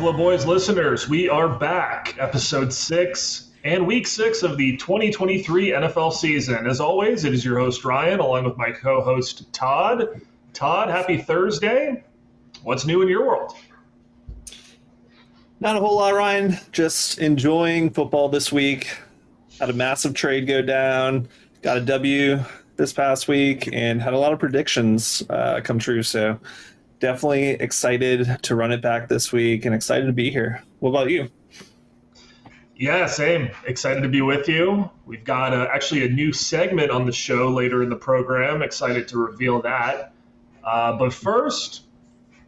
Buffalo Boys listeners, we are back, episode 6 and week 6 of the 2023 NFL season. As always, it is your host Ryan, along with my co-host Todd. Todd, happy Thursday. What's new in your world? Not a whole lot, Ryan. Just enjoying football this week. Had a massive trade go down. Got a W this past week and had a lot of predictions come true. So definitely excited to run it back this week and excited to be here. What about you? Yeah, same. Excited to be with you. We've got actually a new segment on the show later in the program. Excited to reveal that. But first,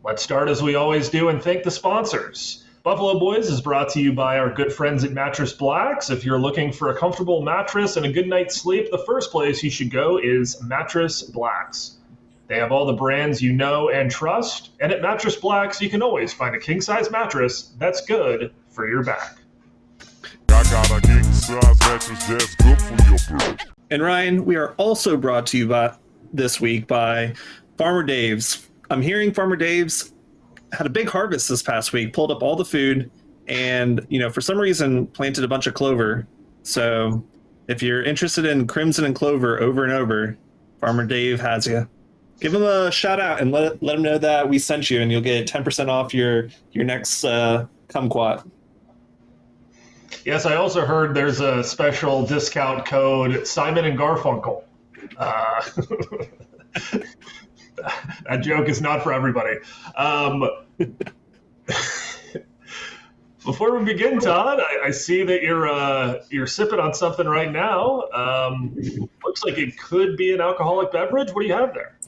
let's start as we always do and thank the sponsors. Buffalo Boys is brought to you by our good friends at Mattress Blacks. If you're looking for a comfortable mattress and a good night's sleep, the first place you should go is Mattress Blacks. They have all the brands you know and trust, and at Mattress Blacks, you can always find a king-size mattress that's good for your back. I got a king-size mattress that's good for your back. And Ryan, we are also brought to you this week by Farmer Dave's. I'm hearing Farmer Dave's had a big harvest this past week, pulled up all the food, and, for some reason, planted a bunch of clover. So if you're interested in crimson and clover over and over, Farmer Dave has you. Give him a shout out and let him know that we sent you, and you'll get 10% off your next kumquat. Yes, I also heard there's a special discount code Simon and Garfunkel. That joke is not for everybody. Before we begin, Todd, I see that you're sipping on something right now. Looks like it could be an alcoholic beverage. What do you have there?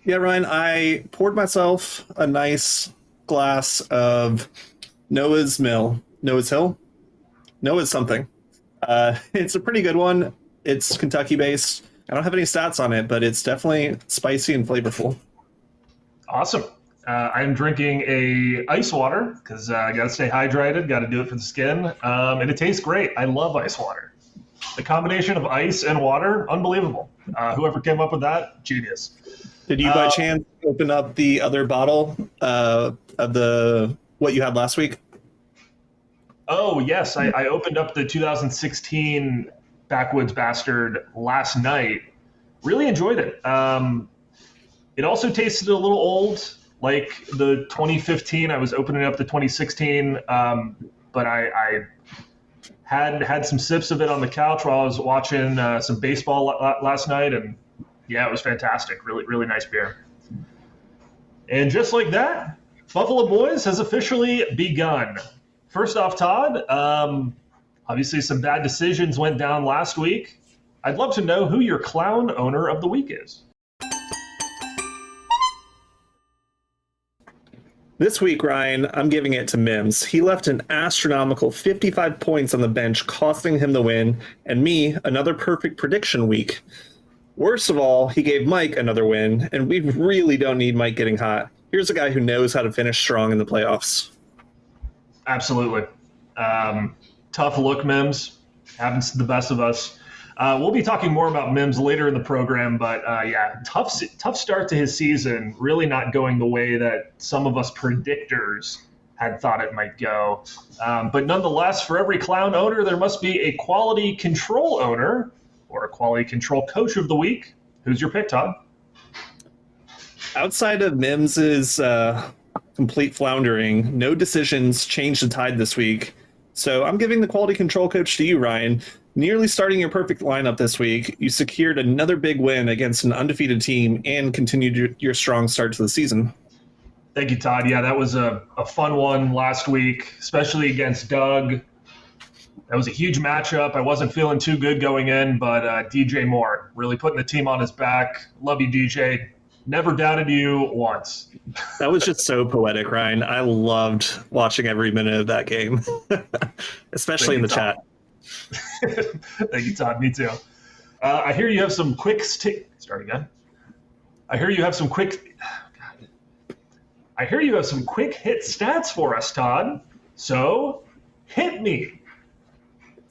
Yeah, Ryan, I poured myself a nice glass of Noah's Hill. Noah's something. It's a pretty good one. It's Kentucky-based. I don't have any stats on it, but it's definitely spicy and flavorful. Awesome. I'm drinking a ice water because I got to stay hydrated, got to do it for the skin, and it tastes great. I love ice water. The combination of ice and water, unbelievable. Whoever came up with that, genius. Did you by chance open up the other bottle of what you had last week? Oh, yes. I opened up the 2016 Backwoods Bastard last night. Really enjoyed it. It also tasted a little old, like the 2015. I was opening up the 2016, but I had some sips of it on the couch while I was watching some baseball last night, and yeah, it was fantastic. Really, really nice beer. And just like that, Buffalo Boys has officially begun. First off, Todd, obviously some bad decisions went down last week. I'd love to know who your clown owner of the week is. This week, Ryan, I'm giving it to Mims. He left an astronomical 55 points on the bench, costing him the win, and me another perfect prediction week. Worst of all, he gave Mike another win, and we really don't need Mike getting hot. Here's a guy who knows how to finish strong in the playoffs. Absolutely. Tough look, Mims. Happens to the best of us. We'll be talking more about Mims later in the program, but yeah, tough start to his season, really not going the way that some of us predictors had thought it might go. But nonetheless, for every clown owner, there must be a quality control owner or a quality control coach of the week. Who's your pick, Todd? Outside of Mims's complete floundering, no decisions changed the tide this week. So I'm giving the quality control coach to you, Ryan. Nearly starting your perfect lineup this week, you secured another big win against an undefeated team and continued your strong start to the season. Thank you, Todd. Yeah, that was a fun one last week, especially against Doug. That was a huge matchup. I wasn't feeling too good going in, but DJ Moore really putting the team on his back. Love you, DJ. Never doubted you once. That was just so poetic, Ryan. I loved watching every minute of that game, especially in the chat. Thank you, Todd. Me too. I hear you have some quick Start again. I hear you have some quick hit stats for us, Todd. So hit me.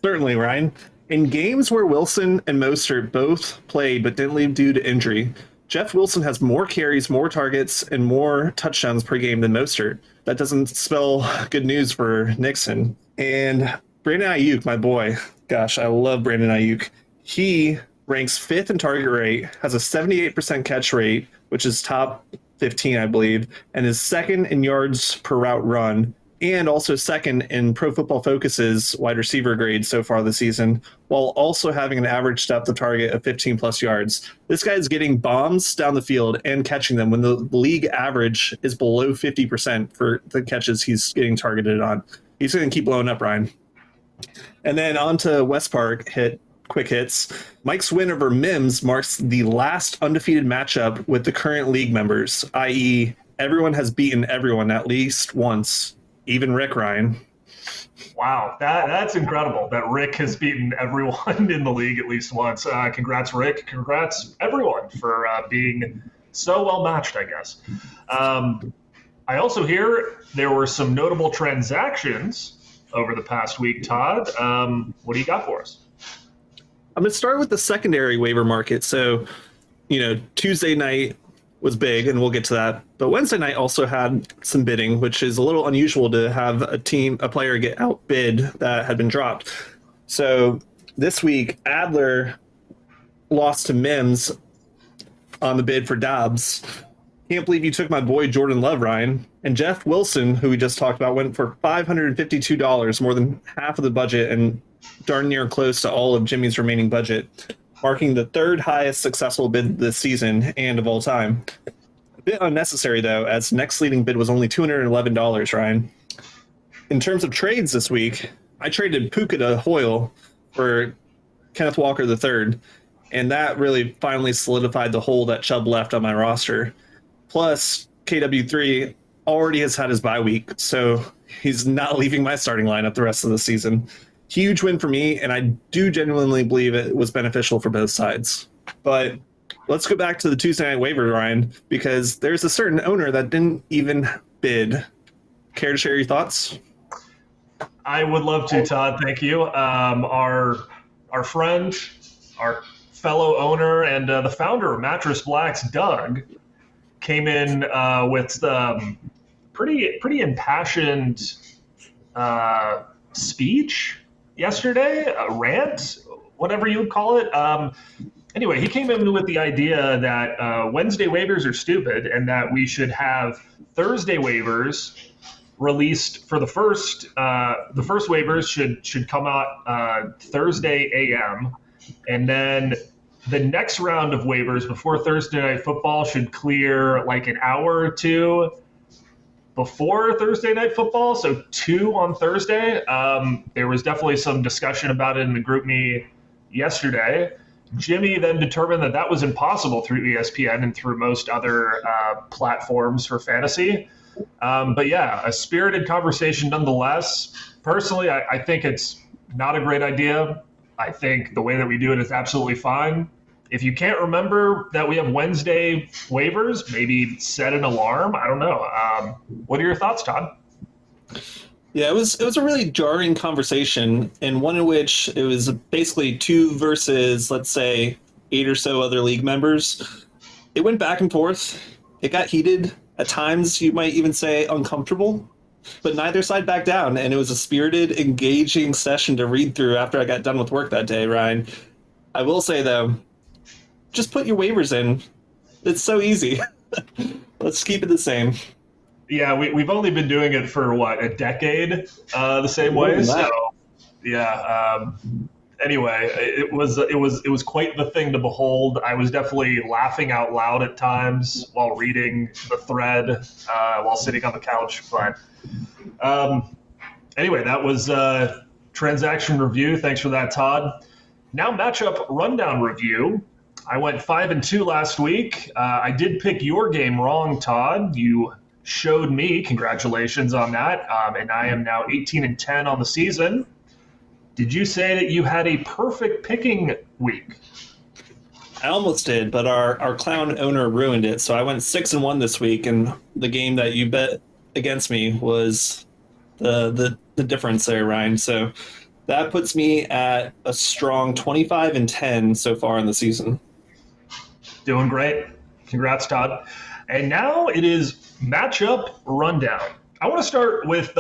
Certainly, Ryan. In games where Wilson and Mostert both played but didn't leave due to injury, Jeff Wilson has more carries, more targets, and more touchdowns per game than Mostert. That doesn't spell good news for Nixon. And Brandon Ayuk, my boy, gosh, I love Brandon Ayuk. He ranks 5th in target rate, has a 78% catch rate, which is top 15, I believe, and is 2nd in yards per route run, and also 2nd in Pro Football Focus's wide receiver grade so far this season, while also having an average depth of target of 15 plus yards. This guy is getting bombs down the field and catching them when the league average is below 50% for the catches he's getting targeted on. He's going to keep blowing up, Ryan. And then on to West Park, quick hits. Mike's win over Mims marks the last undefeated matchup with the current league members, i.e., everyone has beaten everyone at least once, even Rick, Ryan. Wow, that's incredible that Rick has beaten everyone in the league at least once. Congrats, Rick. Congrats, everyone, for being so well matched, I guess. I also hear there were some notable transactions over the past week, Todd. What do you got for us? I'm going to start with the secondary waiver market. So, Tuesday night was big, and we'll get to that. But Wednesday night also had some bidding, which is a little unusual to have a player get outbid that had been dropped. So this week, Adler lost to Mims on the bid for Dobbs. Can't believe you took my boy Jordan Love, Ryan. And Jeff Wilson, who we just talked about, went for $552, more than half of the budget and darn near close to all of Jimmy's remaining budget, marking the 3rd highest successful bid this season and of all time. A bit unnecessary, though, as next leading bid was only $211, Ryan. In terms of trades this week, I traded Puka to Hoyle for Kenneth Walker III, and that really finally solidified the hole that Chubb left on my roster. Plus, KW3 already has had his bye week, so he's not leaving my starting lineup the rest of the season. Huge win for me, and I do genuinely believe it was beneficial for both sides. But let's go back to the Tuesday night waiver, Ryan, because there's a certain owner that didn't even bid. Care to share your thoughts? I would love to, Todd. Thank you. Our friend, our fellow owner, and the founder of Mattress Blacks, Doug, came in with pretty impassioned speech yesterday, a rant, whatever you would call it. Anyway, he came in with the idea that Wednesday waivers are stupid and that we should have Thursday waivers released for the first waivers should come out Thursday a.m. and then the next round of waivers before Thursday Night Football should clear like an hour or two before Thursday Night Football, so 2 on Thursday. There was definitely some discussion about it in the GroupMe yesterday. Jimmy then determined that was impossible through ESPN and through most other platforms for fantasy. But yeah, a spirited conversation nonetheless. Personally, I think it's not a great idea. I think the way that we do it is absolutely fine. If you can't remember that we have Wednesday waivers, maybe set an alarm. I don't know. What are your thoughts, Todd? Yeah, it was a really jarring conversation, and one in which it was basically 2 versus, let's say, 8 or so other league members. It went back and forth. It got heated. At times, you might even say uncomfortable, but neither side backed down, and it was a spirited, engaging session to read through after I got done with work that day, Ryan. I will say, though, just put your waivers in. It's so easy. Let's keep it the same. Yeah, we've only been doing it for a decade, the same way. So, yeah. Anyway, it was quite the thing to behold. I was definitely laughing out loud at times while reading the thread, while sitting on the couch. But anyway, that was transaction review. Thanks for that, Todd. Now matchup rundown review. I went 5-2 last week. I did pick your game wrong, Todd. You showed me. Congratulations on that. And I am now 18-10 on the season. Did you say that you had a perfect picking week? I almost did, but our clown owner ruined it. So I went 6-1 this week, and the game that you bet against me was the difference there, Ryan. So that puts me at a strong 25-10 so far in the season. Doing great. Congrats, Todd. And now it is matchup rundown. I want to start with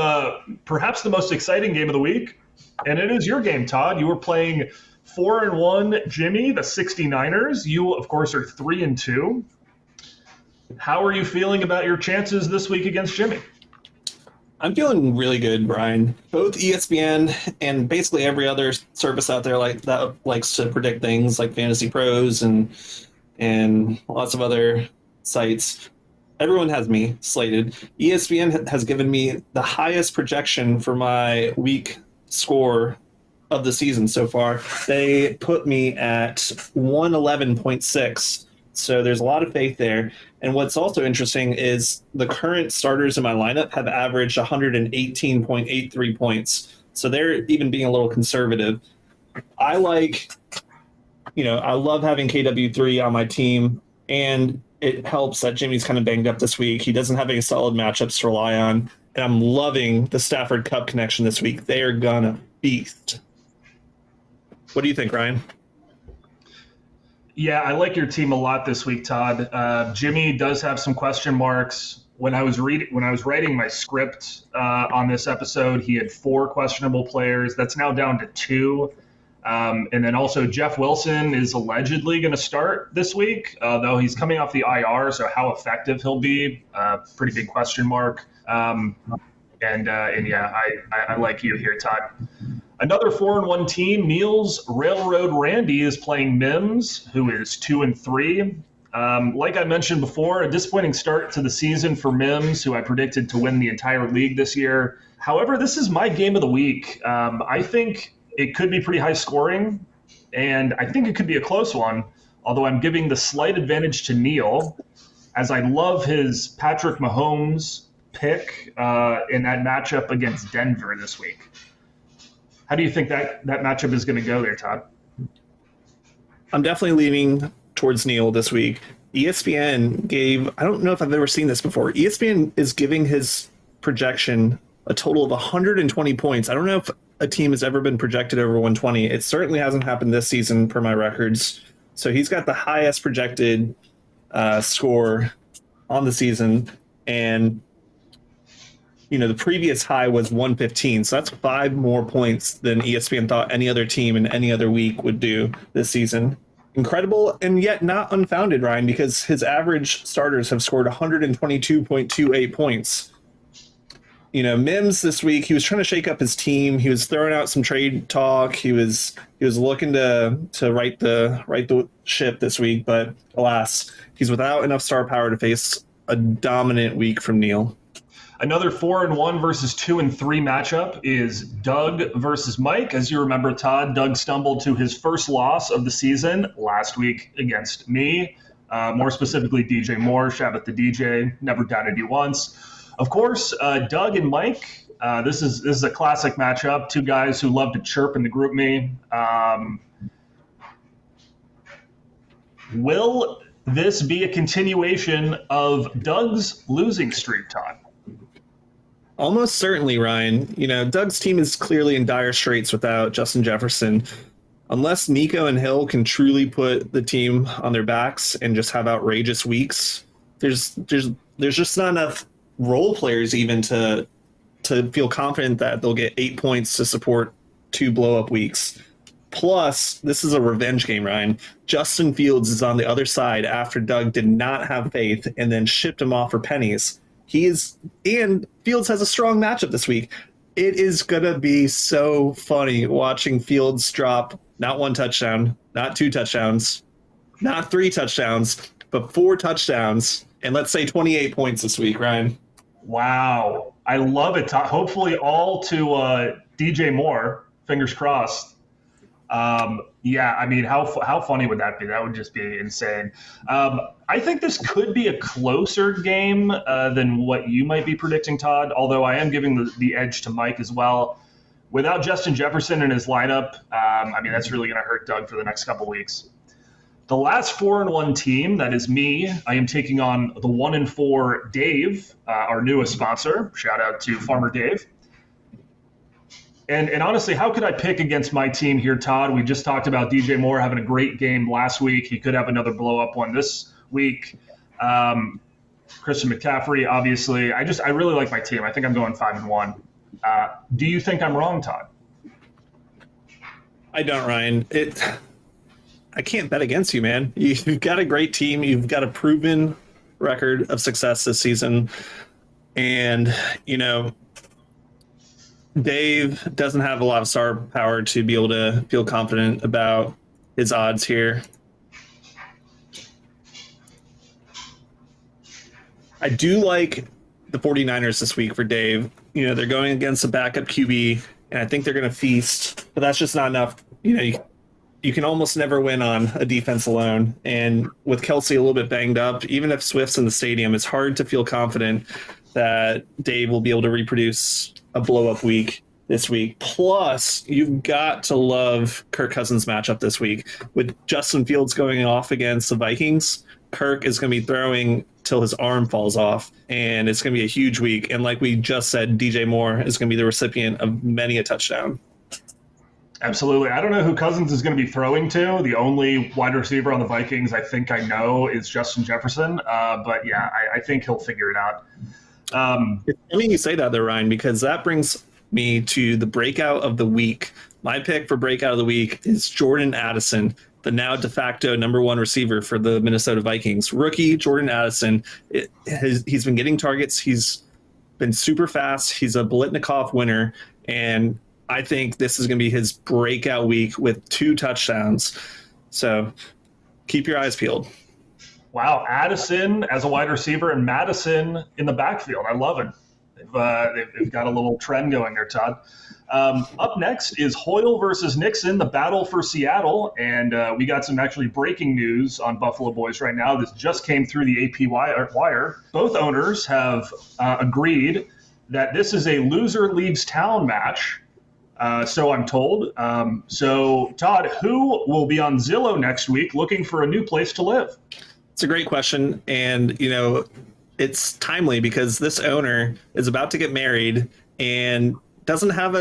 perhaps the most exciting game of the week, and it is your game, Todd. You were playing 4-1 Jimmy, the 69ers. You, of course, are 3-2. How are you feeling about your chances this week against Jimmy? I'm feeling really good, Brian. Both ESPN and basically every other service out there like that likes to predict things like Fantasy Pros and lots of other sites. Everyone has me slated. ESPN has given me the highest projection for my week score of the season so far. They put me at 111.6. So there's a lot of faith there. And what's also interesting is the current starters in my lineup have averaged 118.83 points. So they're even being a little conservative. I love having KW3 on my team, and it helps that Jimmy's kind of banged up this week. He doesn't have any solid matchups to rely on. And I'm loving the Stafford Cup connection this week. They are gonna feast. What do you think, Ryan? Yeah, I like your team a lot this week, Todd. Jimmy does have some question marks. When I was writing my script on this episode, he had 4 questionable players. That's now down to 2. And then also Jeff Wilson is allegedly going to start this week, though he's coming off the IR, so how effective he'll be, pretty big question mark. I like you here, Todd. Another 4-1 team, Neil's Railroad Randy, is playing Mims, who is 2-3. Like I mentioned before, a disappointing start to the season for Mims, who I predicted to win the entire league this year. However, this is my game of the week. I think it could be pretty high scoring, and I think it could be a close one, although I'm giving the slight advantage to Neil, as I love his Patrick Mahomes pick in that matchup against Denver this week. How do you think that matchup is going to go there, Todd? I'm definitely leaning towards Neil this week. ESPN gave, I don't know if I've ever seen this before. ESPN is giving his projection a total of 120 points. I don't know if a team has ever been projected over 120. It certainly hasn't happened this season per my records. So he's got the highest projected score on the season. And the previous high was 115. So that's 5 more points than ESPN thought any other team in any other week would do this season. Incredible, and yet not unfounded, Ryan, because his average starters have scored 122.28 points. Mims this week, he was trying to shake up his team. He was throwing out some trade talk. He was looking to right the ship this week, but alas, he's without enough star power to face a dominant week from Neil. Another 4-1 versus 2-3 matchup is Doug versus Mike. As you remember, Todd, Doug stumbled to his first loss of the season last week against me, more specifically DJ Moore. Shout out to DJ, never doubted you once. Of course, Doug and Mike, this is a classic matchup. 2 guys who love to chirp in the group me. Will this be a continuation of Doug's losing streak, Todd? Almost certainly, Ryan. Doug's team is clearly in dire straits without Justin Jefferson. Unless Nico and Hill can truly put the team on their backs and just have outrageous weeks, there's just not enough role players even to feel confident that they'll get 8 points to support 2 blow-up weeks. Plus, this is a revenge game, Ryan. Justin Fields is on the other side after Doug did not have faith and then shipped him off for pennies. And Fields has a strong matchup this week. It is going to be so funny watching Fields drop not 1 touchdown, not 2 touchdowns, not 3 touchdowns, but 4 touchdowns, and let's say 28 points this week, Ryan. Wow. I love it. Hopefully all to DJ Moore, fingers crossed. How funny would that be? That would just be insane. I think this could be a closer game than what you might be predicting, Todd, although I am giving the edge to Mike as well. Without Justin Jefferson in his lineup, that's really going to hurt Doug for the next couple weeks. The last 4-1 team, that is me, I am taking on the 1-4 Dave, our newest sponsor. Shout out to Farmer Dave. And honestly, how could I pick against my team here, Todd? We just talked about DJ Moore having a great game last week. He could have another blow-up one this week. Christian McCaffrey, obviously. I really like my team. I think I'm going 5-1. Do you think I'm wrong, Todd? I don't, Ryan. I can't bet against you, man. You've got a great team. You've got a proven record of success this season. And, Dave doesn't have a lot of star power to be able to feel confident about his odds here. I do like the 49ers this week for Dave. They're going against a backup QB, and I think they're going to feast, but that's just not enough. You can almost never win on a defense alone. And with Kelsey a little bit banged up, even if Swift's in the stadium, it's hard to feel confident that Dave will be able to reproduce a blow-up week this week. Plus, you've got to love Kirk Cousins' matchup this week. With Justin Fields going off against the Vikings, Kirk is going to be throwing till his arm falls off, and it's going to be a huge week. And like we just said, DJ Moore is going to be the recipient of many a touchdown. Absolutely. I don't know who Cousins is going to be throwing to. The only wide receiver on the Vikings I think I know is Justin Jefferson. But yeah, I think he'll figure it out. It's funny you say that though, Ryan, because that brings me to the breakout of the week. My pick for breakout of the week is Jordan Addison, the now de facto number one receiver for the Minnesota Vikings. Rookie Jordan Addison, he's been getting targets. He's been super fast. He's a Biletnikoff winner, and I think this is going to be his breakout week with 2 touchdowns. So keep your eyes peeled. Wow, Addison as a wide receiver and Madison in the backfield. I love it. They've got a little trend going there, Todd. Up next is Hoyle versus Nixon, the battle for Seattle. And we got some actually breaking news on Buffalo Boys right now. This just came through the AP wire. Both owners have agreed that this is a loser leaves town match. So I'm told. So, Todd, who will be on Zillow next week looking for a new place to live? It's a great question. And, it's timely because this owner is about to get married and doesn't have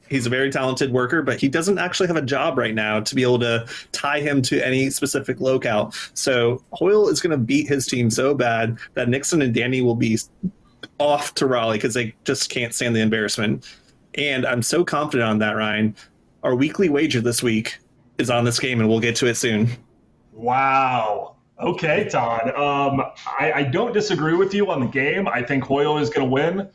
he's a very talented worker, but he doesn't actually have a job right now to be able to tie him to any specific locale. So Hoyle is going to beat his team so bad that Nixon and Danny will be off to Raleigh because they just can't stand the embarrassment. And I'm so confident on that, Ryan. Our weekly wager this week is on this game, and we'll get to it soon. Wow. Okay, Todd. I don't disagree with you on the game. I think Hoyle is going to win.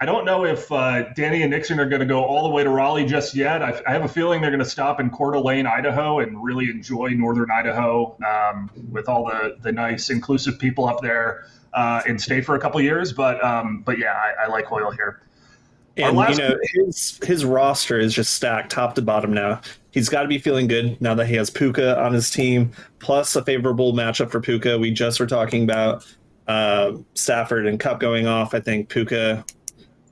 I don't know if Danny and Nixon are going to go all the way to Raleigh just yet. I have a feeling they're going to stop in Coeur d'Alene, Idaho, and really enjoy northern Idaho with all the nice, inclusive people up there and stay for a couple years. But yeah, I like Hoyle here. And, his roster is just stacked top to bottom now. He's got to be feeling good now that he has Puka on his team, plus a favorable matchup for Puka. We just were talking about Stafford and Kupp going off. I think Puka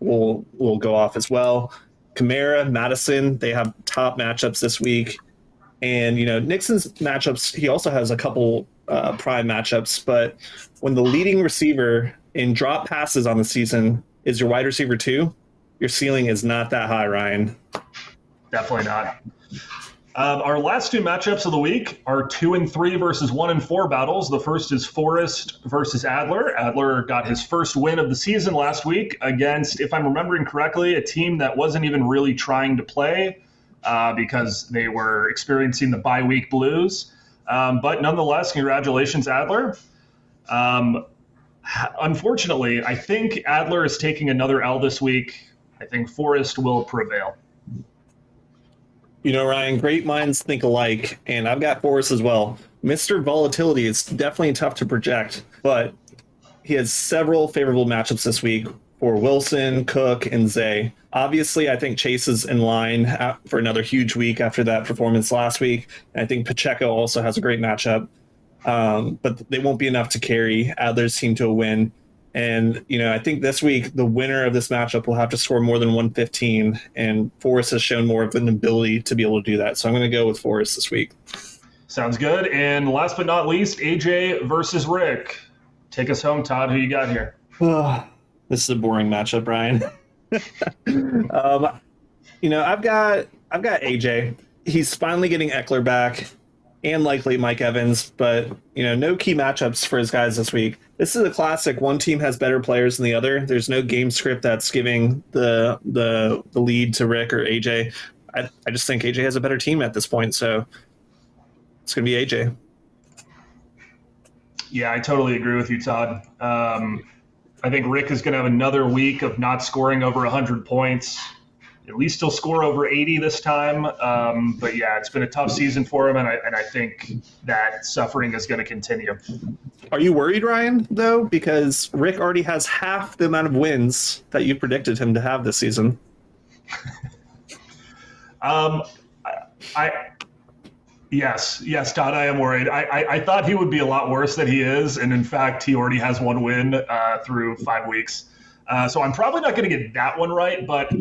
will go off as well. Kamara, Madison, they have top matchups this week. And, Nixon's matchups, he also has a couple prime matchups. But when the leading receiver in drop passes on the season is your wide receiver too, your ceiling is not that high, Ryan. Definitely not. Our last 2 matchups of the week are 2 and 3 versus 1 and 4 battles. The first is Forrest versus Adler. Adler got his first win of the season last week against, if I'm remembering correctly, a team that wasn't even really trying to play because they were experiencing the bye week blues. But nonetheless, congratulations, Adler. Unfortunately, I think Adler is taking another L this week. I think Forrest will prevail. Ryan, great minds think alike, and I've got Forrest as well. Mr. Volatility is definitely tough to project, but he has several favorable matchups this week for Wilson, Cook, and Zay. Obviously, I think Chase is in line for another huge week after that performance last week. And I think Pacheco also has a great matchup, but they won't be enough to carry Adler's team to a win. And, I think this week, the winner of this matchup will have to score more than 115, and Forrest has shown more of an ability to be able to do that. So I'm going to go with Forrest this week. Sounds good. And last but not least, AJ versus Rick. Take us home, Todd. Who you got here? This is a boring matchup, Brian. I've got AJ. He's finally getting Eckler back. and likely Mike Evans, but no key matchups for his guys this week. This is a classic. One team has better players than the other. There's no game script that's giving the lead to Rick or AJ. I just think AJ has a better team at this point, so it's going to be AJ. Yeah, I totally agree with you, Todd. I think Rick is going to have another week of not scoring over 100 points. At least he'll score over 80 this time. But yeah, it's been a tough season for him, and I think that suffering is going to continue. Are you worried, Ryan, though? Because Rick already has half the amount of wins that you predicted him to have this season. Yes, Todd, I am worried. I thought he would be a lot worse than he is, and in fact, he already has one win through 5 weeks. So I'm probably not going to get that one right, but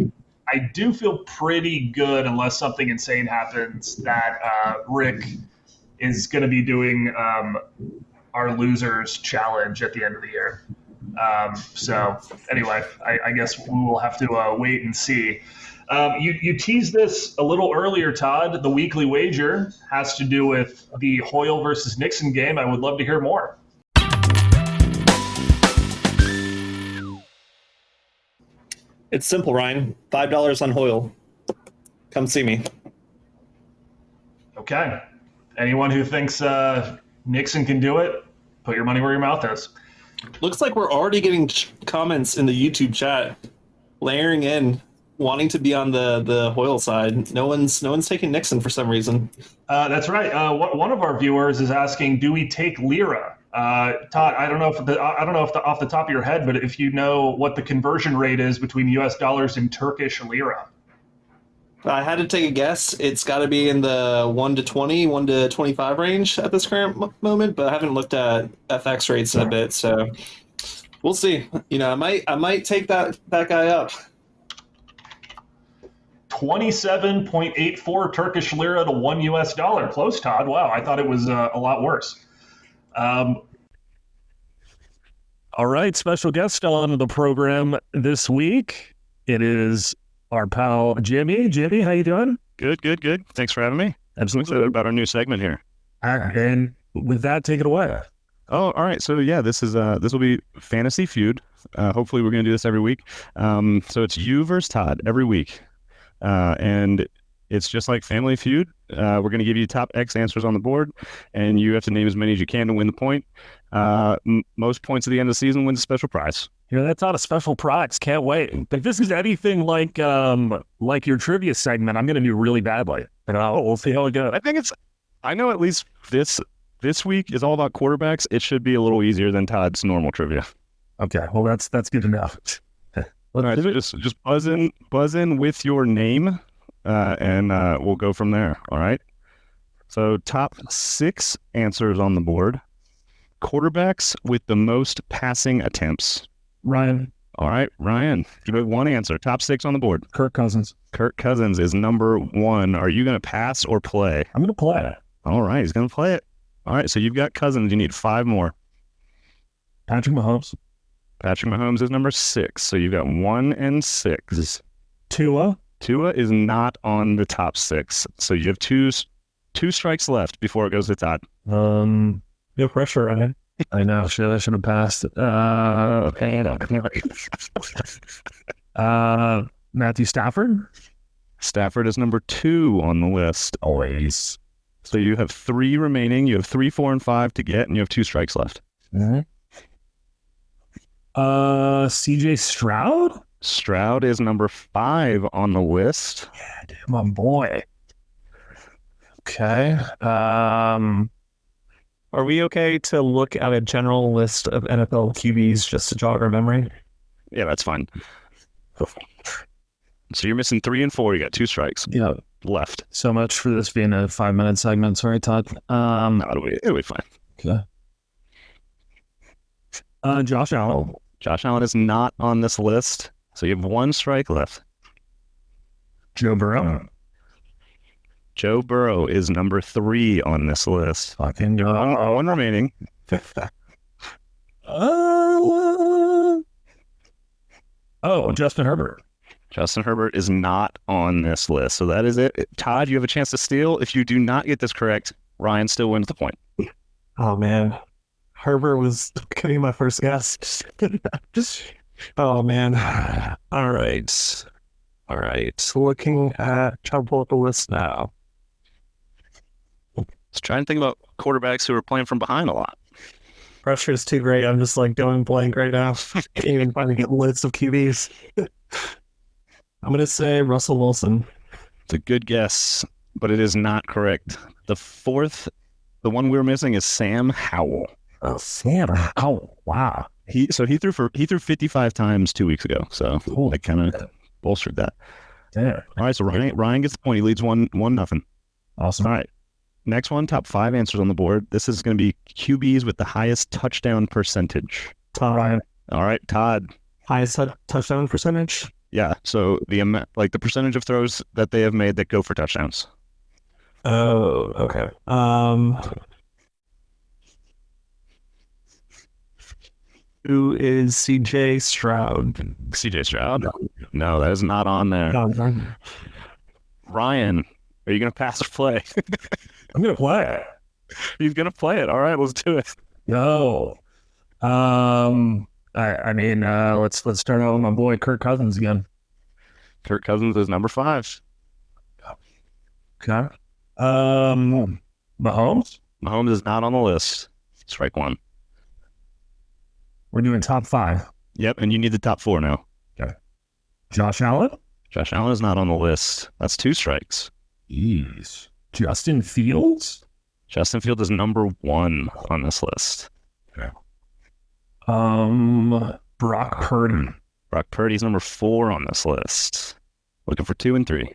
I do feel pretty good, unless something insane happens, that Rick is going to be doing our losers challenge at the end of the year. So anyway, I guess we will have to wait and see. You teased this a little earlier, Todd. The weekly wager has to do with the Hoyle versus Nixon game. I would love to hear more. It's simple, Ryan. $5 on Hoyle. Come see me. Okay. Anyone who thinks Nixon can do it, put your money where your mouth is. Looks like we're already getting comments in the YouTube chat, layering in, wanting to be on the Hoyle side. No one's taking Nixon for some reason. That's right. One of our viewers is asking, do we take lira? Todd, I don't know if off the top of your head, but if you know what the conversion rate is between U.S. dollars and Turkish lira. I had to take a guess. It's got to be in the 1 to 20, 1 to 25 range at this current moment, but I haven't looked at FX rates in a bit, so we'll see. I might take that guy up. 27.84 Turkish lira to $1 US. Close, Todd. Wow, I thought it was a lot worse. All right, special guest on the program this week. It is our pal Jimmy. Jimmy, how you doing? Good. Thanks for having me. Absolutely. I'm excited about our new segment here. And with that, take it away. Oh, all right. So yeah, this will be Fantasy Feud. Hopefully, we're going to do this every week. So it's you versus Todd every week, and it's just like Family Feud. We're going to give you top X answers on the board, and you have to name as many as you can to win the point. Most points at the end of the season wins a special prize. That's not a special prize. Can't wait. If this is anything like your trivia segment, I'm going to do really badly. We'll see how it goes. I know at least this week is all about quarterbacks. It should be a little easier than Todd's normal trivia. Okay. Well, that's good enough. All right. So just buzz in with your name, and we'll go from there. All right. So top 6 answers on the board. Quarterbacks with the most passing attempts. Ryan. All right, Ryan, you have one answer. Top 6 on the board. Kirk Cousins. Kirk Cousins is number 1. Are you going to pass or play? I'm going to play. All right, he's going to play it. All right, so you've got Cousins. You need 5 more. Patrick Mahomes. Patrick Mahomes is number 6. So you've got 1 and 6. Tua. Tua is not on the top 6. So you have two strikes left before it goes to Todd. No pressure, Ryan. I know. I should have passed. Matthew Stafford. Stafford is number 2 on the list. Always. So you have 3 remaining. You have 3, 4, and 5 to get, and you have 2 strikes left. Mm-hmm. CJ Stroud. Stroud is number 5 on the list. Yeah, dude, my boy. Okay. Are we okay to look at a general list of NFL QBs just to jog our memory? Yeah, that's fine. So you're missing 3 and 4. You got 2 strikes. Yeah. Left. So much for this being a 5-minute segment. Sorry, Todd. No, it'll be fine. Okay. Josh Allen. Josh Allen is not on this list. So you have 1 strike left. Joe Burrow. Joe Burrow is number 3 on this list. Fucking go. 1 remaining. Justin Herbert. Justin Herbert is not on this list. So that is it. Todd, you have a chance to steal. If you do not get this correct, Ryan still wins the point. Oh man, Herbert was gonna be my first guess. Oh man. All right. Looking at trying to pull up a list now. Just trying to think about quarterbacks who are playing from behind a lot. Pressure is too great. I'm just like going blank right now. Can't even find a list of QBs. I'm gonna say Russell Wilson. It's a good guess, but it is not correct. The one we're missing is Sam Howell. Oh, Sam. Oh, wow. He threw 55 times 2 weeks ago. So that kind of bolstered that. Damn. All right, so Ryan gets the point. He leads 1-0. Awesome. All right. Next one, top 5 answers on the board. This is going to be QBs with the highest touchdown percentage. Ryan. All right, Todd. Highest touchdown percentage. Yeah, so the amount, like the percentage of throws that they have made that go for touchdowns. Oh, okay. Who is CJ Stroud? CJ Stroud? No, that is not on there. Ryan, are you going to pass or play? I'm going to play. He's going to play it. All right, let's do it. Yo. I mean, let's start out with my boy Kirk Cousins again. Kirk Cousins is number 5. Okay. Mahomes? Mahomes is not on the list. Strike 1. We're doing top 5. Yep, and you need the top 4 now. Okay. Josh Allen? Josh Allen is not on the list. That's 2 strikes. Jeez. Justin Fields? Justin Fields is number 1 on this list. Okay. Brock Purdy. Brock Purdy's number 4 on this list. Looking for 2 and 3.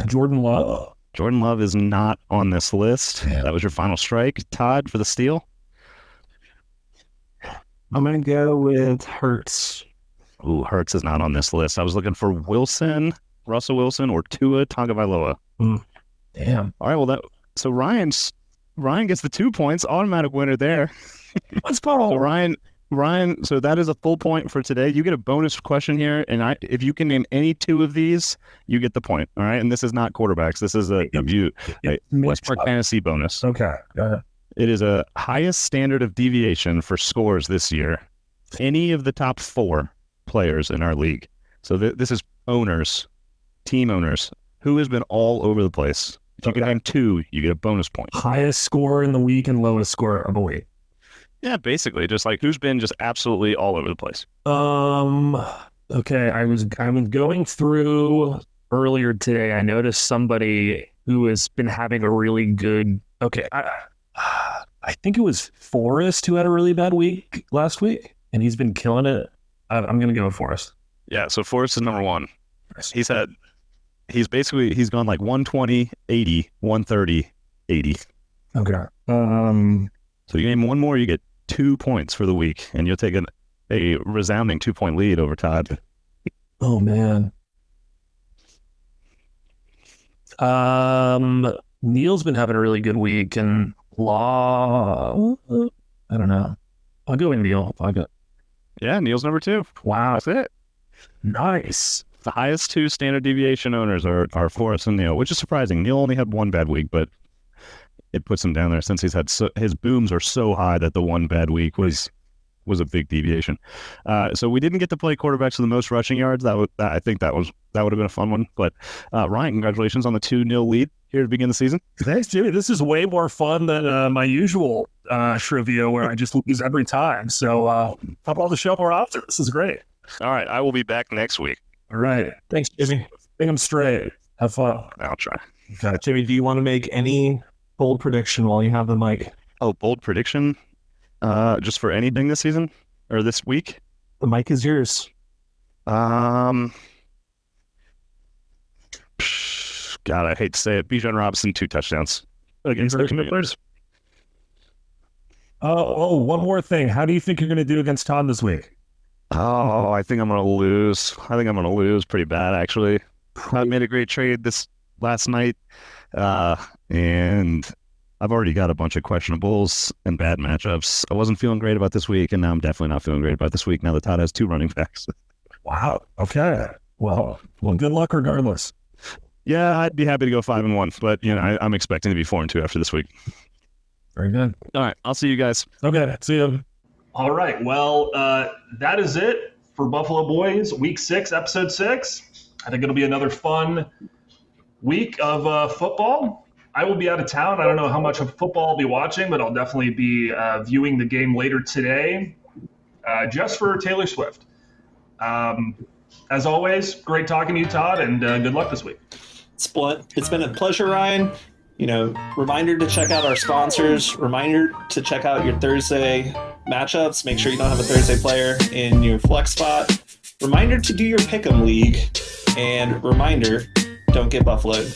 Jordan Love. Jordan Love is not on this list. Yeah. That was your final strike. Todd for the steal. I'm going to go with Hurts. Ooh, Hurts is not on this list. I was looking for Russell Wilson, or Tua Tagovailoa. Damn. All right, well, so Ryan gets the 2 points. Automatic winner there. Let's go. So Ryan, so that is a full point for today. You get a bonus question here, and if you can name any 2 of these, you get the point. All right, and this is not quarterbacks. This is a West Park Fantasy bonus. Okay. Go ahead. It is a highest standard of deviation for scores this year. Any of the top 4 players in our league. So this is owners, team owners, who has been all over the place. If you can name 2, you get a bonus point. Highest score in the week and lowest score of the week. Yeah, basically, just like who's been just absolutely all over the place. Okay, I was going through earlier today. I noticed somebody who has been having a really good. Okay, I think it was Forrest who had a really bad week last week, and he's been killing it. I'm gonna go with Forrest. Yeah, so Forrest is number 1. He's gone like 120, 80, 130, 80. Okay. So you name one more, you get 2 points for the week, and you'll take a resounding 2-point lead over Todd. Oh man. Neil's been having a really good week, and Law. I don't know. I'll go with Neil. Yeah, Neil's number 2. Wow. That's it. Nice. The highest 2 standard deviation owners are Forrest and Neil, which is surprising. Neil only had 1 bad week, but it puts him down there since he's had his booms are so high that the 1 bad week was a big deviation. So we didn't get to play quarterbacks with the most rushing yards. I think that would have been a fun one. But Ryan, congratulations on the 2-0 lead here to begin the season. Thanks, Jimmy. This is way more fun than my usual trivia where I just lose every time. So hop on the show more often. This is great. All right, I will be back next week. All right. Thanks, Jimmy. Think I'm straight. Have fun. I'll try. Okay. Jimmy, do you want to make any bold prediction while you have the mic? Oh, bold prediction? Just for anything this season or this week? The mic is yours. God, I hate to say it. Bijan Robinson, 2 touchdowns against the Commanders. One more thing. How do you think you're going to do against Todd this week? Oh, I think I'm going to lose. Pretty bad, actually. I made a great trade this last night, and I've already got a bunch of questionables and bad matchups. I wasn't feeling great about this week, and now I'm definitely not feeling great about this week now that Todd has 2 running backs. Wow. Okay. Well, good luck regardless. Yeah, I'd be happy to go 5-1, but I'm expecting to be 4-2 after this week. Very good. All right, I'll see you guys. Okay, see you. All right. Well, that is it for Buffalo Boys Week 6, Episode 6. I think it'll be another fun week of football. I will be out of town. I don't know how much of football I'll be watching, but I'll definitely be viewing the game later today just for Taylor Swift. As always, great talking to you, Todd, and good luck this week. It's been a pleasure, Ryan. Reminder to check out our sponsors. Reminder to check out your Thursday matchups. Make sure you don't have a Thursday player in your flex spot. Reminder to do your Pick'em League. And reminder, don't get buffaloed.